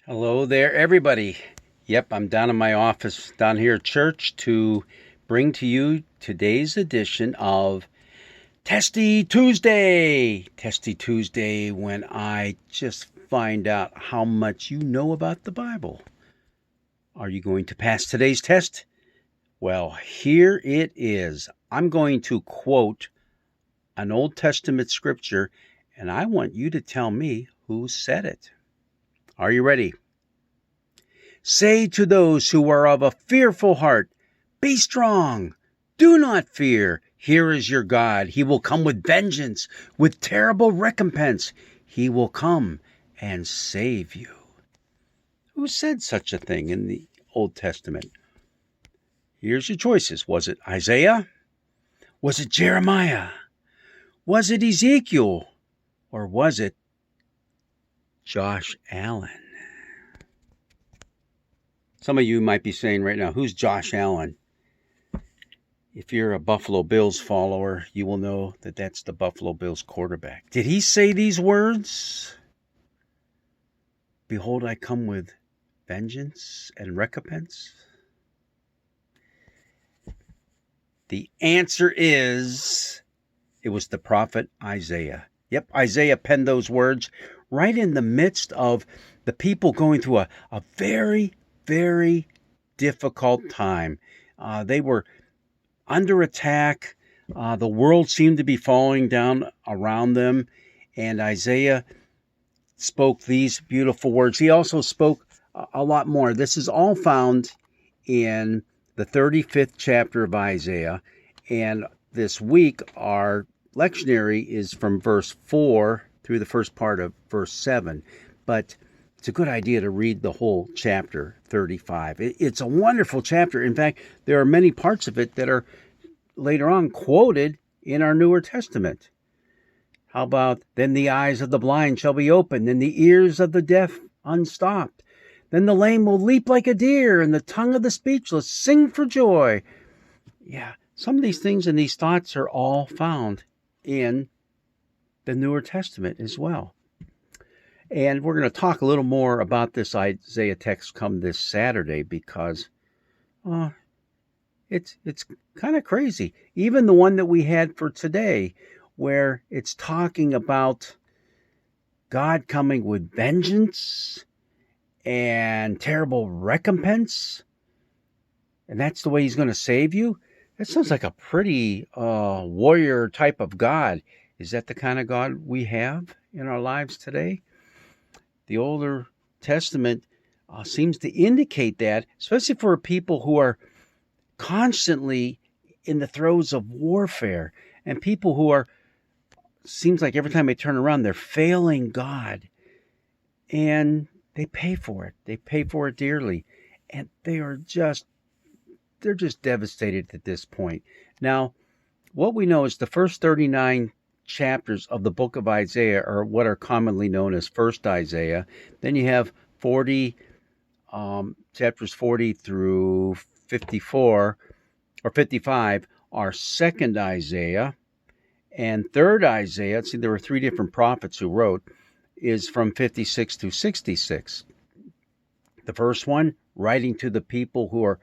Hello there, everybody. Yep, I'm down in my office down here at church to bring to you today's edition of Testy Tuesday. Testy Tuesday, when I just find out how much you know about the Bible. Are you going to pass today's test? Well, here it is. I'm going to quote an Old Testament scripture, and I want you to tell me who said it. Are you ready? Say to those who are of a fearful heart, be strong, do not fear. Here is your God. He will come with vengeance, with terrible recompense. He will come and save you. Who said such a thing in the Old Testament? Here's your choices. Was it Isaiah? Was it Jeremiah? Was it Ezekiel? Or was it Josh Allen? Some of you might be saying right now, who's Josh Allen? If you're a Buffalo Bills follower, you will know that that's the Buffalo Bills quarterback. Did he say these words? Behold, I come with vengeance and recompense. The answer is, it was the prophet Isaiah. Yep, Isaiah penned those words right in the midst of the people going through a very, very difficult time. They were under attack. The world seemed to be falling down around them. And Isaiah spoke these beautiful words. He also spoke a lot more. This is all found in the 35th chapter of Isaiah. And this week, our lectionary is from verse 4 through the first part of verse 7. But it's a good idea to read the whole chapter 35. It's a wonderful chapter. In fact, there are many parts of it that are later on quoted in our Newer Testament. How about, then the eyes of the blind shall be opened, and the ears of the deaf unstopped. Then the lame will leap like a deer, and the tongue of the speechless sing for joy. Yeah, some of these things and these thoughts are all found in the Newer Testament as well. And we're going to talk a little more about this Isaiah text come this Saturday because it's kind of crazy. Even the one that we had for today, where it's talking about God coming with vengeance and terrible recompense, and that's the way he's going to save you. That sounds like a pretty warrior type of God. Is that the kind of God we have in our lives today? The Older Testament seems to indicate that, especially for people who are constantly in the throes of warfare and people who are, seems like every time they turn around, they're failing God. And they pay for it. They pay for it dearly. And they're just devastated at this point. Now, what we know is the first 39 chapters of the book of Isaiah are what are commonly known as First Isaiah. Then you have chapters 40 through 54 or 55 are Second Isaiah. And Third Isaiah, see, there were three different prophets who wrote, is from 56 to 66. The first one, writing to the people who are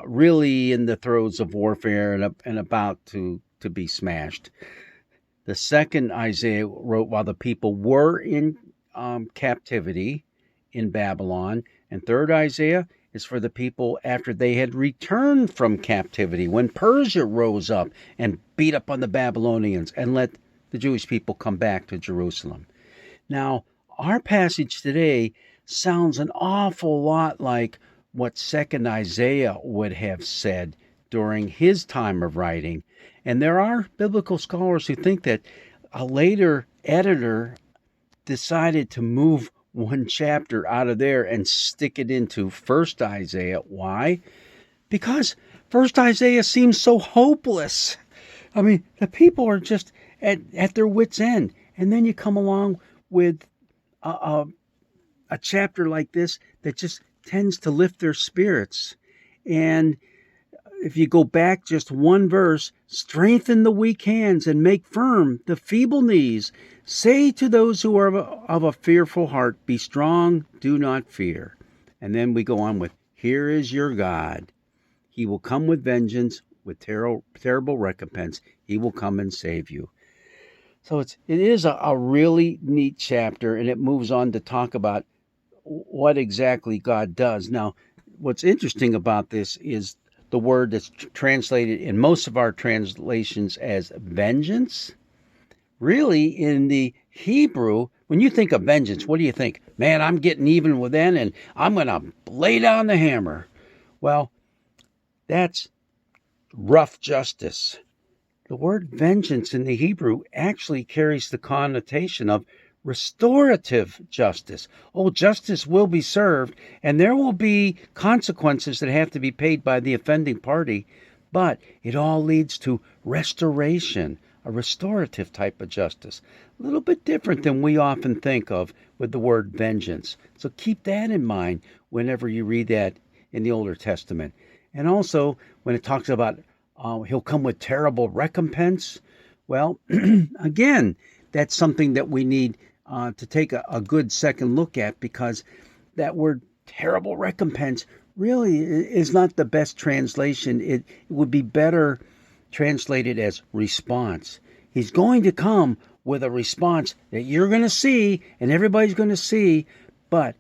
really in the throes of warfare and about to be smashed. The second Isaiah wrote while the people were in captivity in Babylon. And third Isaiah is for the people after they had returned from captivity, when Persia rose up and beat up on the Babylonians and let the Jewish people come back to Jerusalem. Now, our passage today sounds an awful lot like what second Isaiah would have said during his time of writing. And there are biblical scholars who think that a later editor decided to move one chapter out of there and stick it into First Isaiah. Why? Because First Isaiah seems so hopeless. I mean, the people are just at their wits' end. And then you come along with a chapter like this that just tends to lift their spirits. And if you go back just one verse, strengthen the weak hands and make firm the feeble knees. Say to those who are of a fearful heart, be strong, do not fear. And then we go on with, here is your God. He will come with vengeance, with terrible recompense. He will come and save you. So it is a really neat chapter, and it moves on to talk about what exactly God does. Now, what's interesting about this is the word that's translated in most of our translations as vengeance. Really, in the Hebrew, when you think of vengeance, what do you think? Man, I'm getting even with them, and I'm going to lay down the hammer. Well, that's rough justice. The word vengeance in the Hebrew actually carries the connotation of restorative justice. Oh, justice will be served, and there will be consequences that have to be paid by the offending party, but it all leads to restoration, a restorative type of justice. A little bit different than we often think of with the word vengeance. So keep that in mind whenever you read that in the Older Testament. And also, when it talks about he'll come with terrible recompense, well, again, that's something that we need to take a good second look at, because that word terrible recompense really is not the best translation. It would be better translated as response. He's going to come with a response that you're going to see and everybody's going to see, but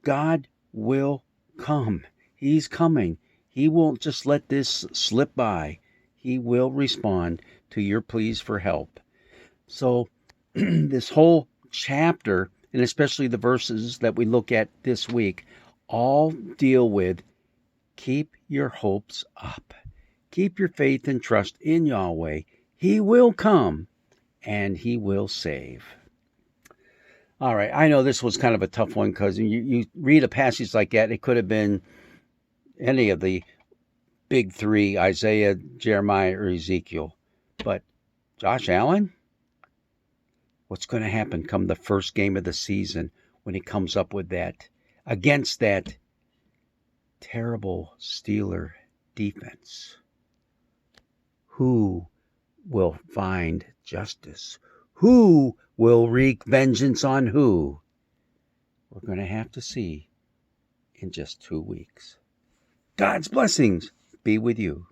God will come. He's coming. He won't just let this slip by. He will respond to your pleas for help. So this whole chapter, and especially the verses that we look at this week, all deal with keep your hopes up. Keep your faith and trust in Yahweh. He will come and he will save. All right, I know this was kind of a tough one, because you read a passage like that, it could have been any of the big three, Isaiah, Jeremiah, or Ezekiel. But Josh Allen, what's going to happen come the first game of the season when he comes up with that against that terrible Steeler defense? Who will find justice? Who will wreak vengeance on who? We're going to have to see in just 2 weeks. God's blessings be with you.